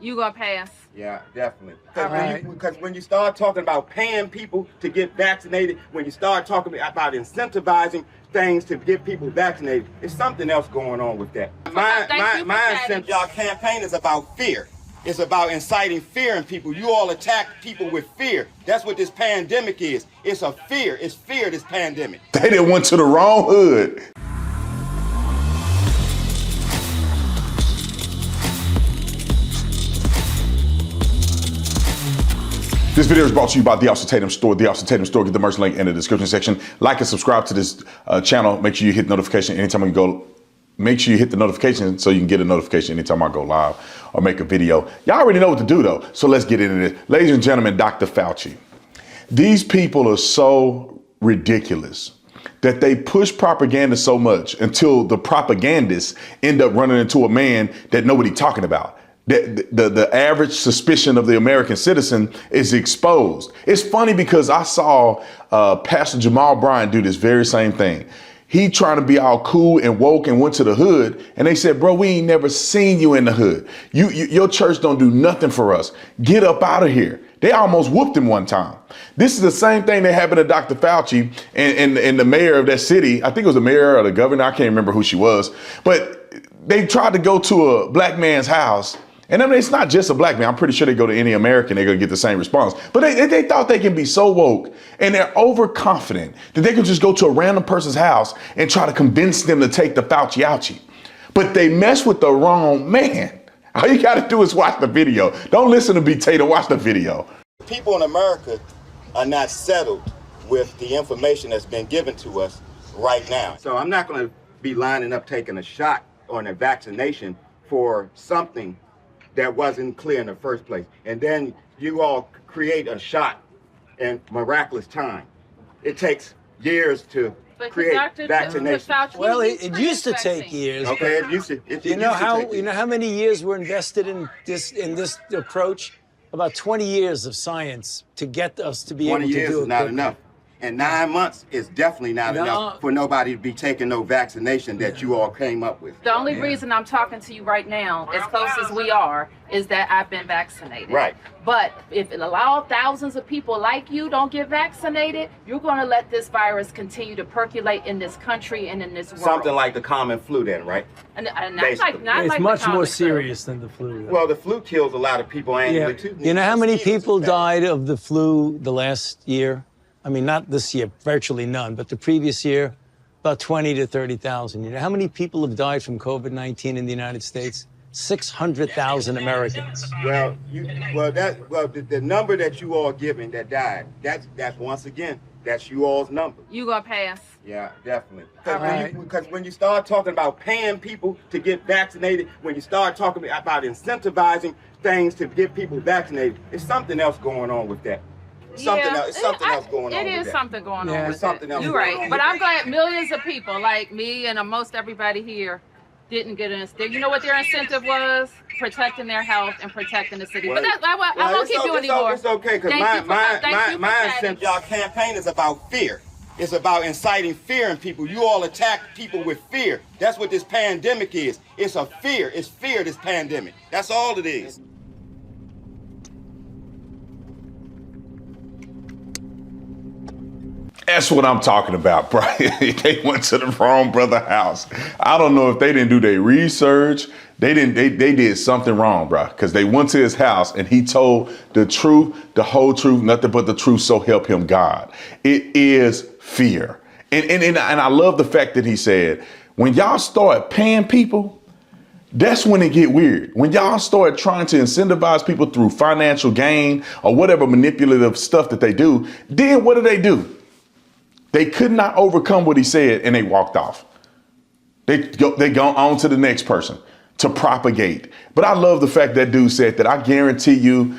You gonna pass? Yeah, definitely. Right. Because when you start talking about paying people to get vaccinated, when you start talking about incentivizing things to get people vaccinated, there's something else going on with that. My y'all campaign is about fear. It's about inciting fear in people. You all attack people with fear. That's what this pandemic is. It's a fear. It's fear, this pandemic. They done went to the wrong hood. This video is brought to you by The Officer Tatum Store. The Officer Tatum Store, get the merch link in the description section. Like and subscribe to this channel. Make sure you hit notification anytime we go. Make sure you hit the notification so you can get a notification anytime I go live or make a video. Y'all already know what to do though, so let's get into this. Ladies and gentlemen, Dr. Fauci. These people are so ridiculous that they push propaganda so much until the propagandists end up running into a man that nobody talking about. The average suspicion of the American citizen is exposed. It's funny because I saw Pastor Jamal Bryant do this very same thing. He trying to be all cool and woke and went to the hood and they said, bro, we ain't never seen you in the hood. Your church don't do nothing for us. Get up out of here. They almost whooped him one time. This is the same thing that happened to Dr. Fauci and the mayor of that city. I think it was the mayor or the governor. I can't remember who she was, but they tried to go to a black man's house. And I mean, it's not just a black man. I'm pretty sure they go to any American, they're gonna get the same response. But they thought they can be so woke and they're overconfident that they can just go to a random person's house and try to convince them to take the Fauci ouchie. But they mess with the wrong man. All you gotta do is watch the video. Don't listen to B. Tatum, watch the video. People in America are not settled with the information that's been given to us right now. So I'm not gonna be lining up taking a shot on a vaccination for something that wasn't clear in the first place. And then you all create a shot in miraculous time. It takes years to create vaccination. Well, it used to take years. Okay, it used to. You know how many years were invested in this approach? About 20 years of science to get us to be able to do it. 20 years is not enough. And 9 months is definitely not enough for nobody to be taking no vaccination that you all came up with. The only reason I'm talking to you right now, as close as we are, is that I've been vaccinated. Right. But if it allows thousands of people like you don't get vaccinated, you're going to let this virus continue to percolate in this country and in this world. Something like the common flu then, right? And not it's like much more flu. serious than the flu. Though. Well, the flu kills a lot of people annually too. You know how many people died of the flu the last year? I mean, not this year, virtually none, but the previous year, about 20 to 30,000. You know how many people have died from COVID-19 in the United States? 600,000 Americans. Well, the number that you all giving that died, that's once again, that's you all's number. You gonna pass? Yeah, definitely. Because when you start talking about paying people to get vaccinated, when you start talking about incentivizing things to get people vaccinated, there's something else going on with that. Something else going on. It is something going on. There's something else. You're right. But I'm glad millions of people like me and most everybody here didn't get an incentive. You know what their incentive was? Protecting their health and protecting the city. But I won't keep you anymore. It's okay, because my incentive, y'all campaign is about fear. It's about inciting fear in people. You all attack people with fear. That's what this pandemic is. It's a fear. It's fear, this pandemic. That's all it is. That's what I'm talking about, bro. They went to the wrong brother house. I don't know if they didn't do their research. They did something wrong, bro, because they went to his house and he told the truth, the whole truth, nothing but the truth, so help him God. It is fear. And I love the fact that he said, when y'all start paying people, that's when it get weird. When y'all start trying to incentivize people through financial gain or whatever manipulative stuff that they do, then what do? They could not overcome what he said and they walked off. They go on to the next person to propagate. But I love the fact that dude said that I guarantee you,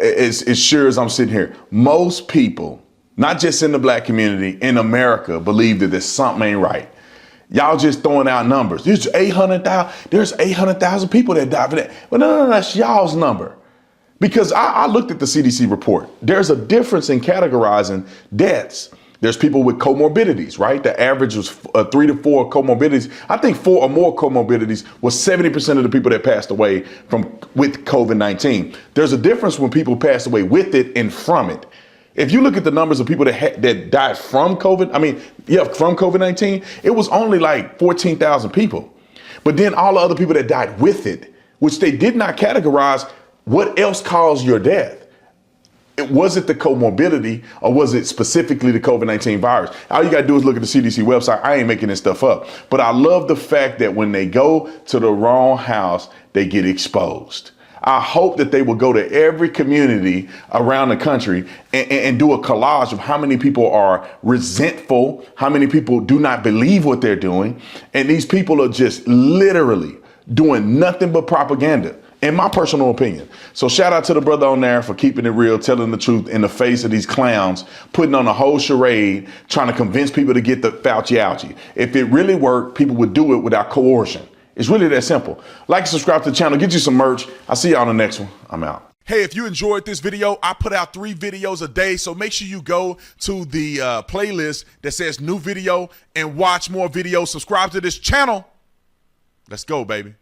as sure as I'm sitting here, most people, not just in the black community, in America, believe that there's something ain't right. Y'all just throwing out numbers. There's 800,000 people that died for that. Well, no, that's y'all's number. Because I looked at the CDC report. There's a difference in categorizing deaths There's people with comorbidities, right? The average was 3 to 4 comorbidities. I think 4 or more comorbidities was 70% of the people that passed away with COVID-19. There's a difference when people pass away with it and from it. If you look at the numbers of people that died from from COVID-19, it was only like 14,000 people. But then all the other people that died with it, which they did not categorize, what else caused your death? Was it the comorbidity or was it specifically the COVID-19 virus? All you got to do is look at the CDC website. I ain't making this stuff up. But I love the fact that when they go to the wrong house, they get exposed. I hope that they will go to every community around the country and do a collage of how many people are resentful, how many people do not believe what they're doing. And these people are just literally doing nothing but propaganda, in my personal opinion. So shout out to the brother on there for keeping it real, telling the truth in the face of these clowns, putting on a whole charade, trying to convince people to get the Fauci ouchie. If it really worked, people would do it without coercion. It's really that simple. Like and subscribe to the channel, get you some merch. I'll see y'all on the next one. I'm out. Hey, if you enjoyed this video, I put out 3 videos a day, so make sure you go to the playlist that says new video and watch more videos. Subscribe to this channel. Let's go, baby.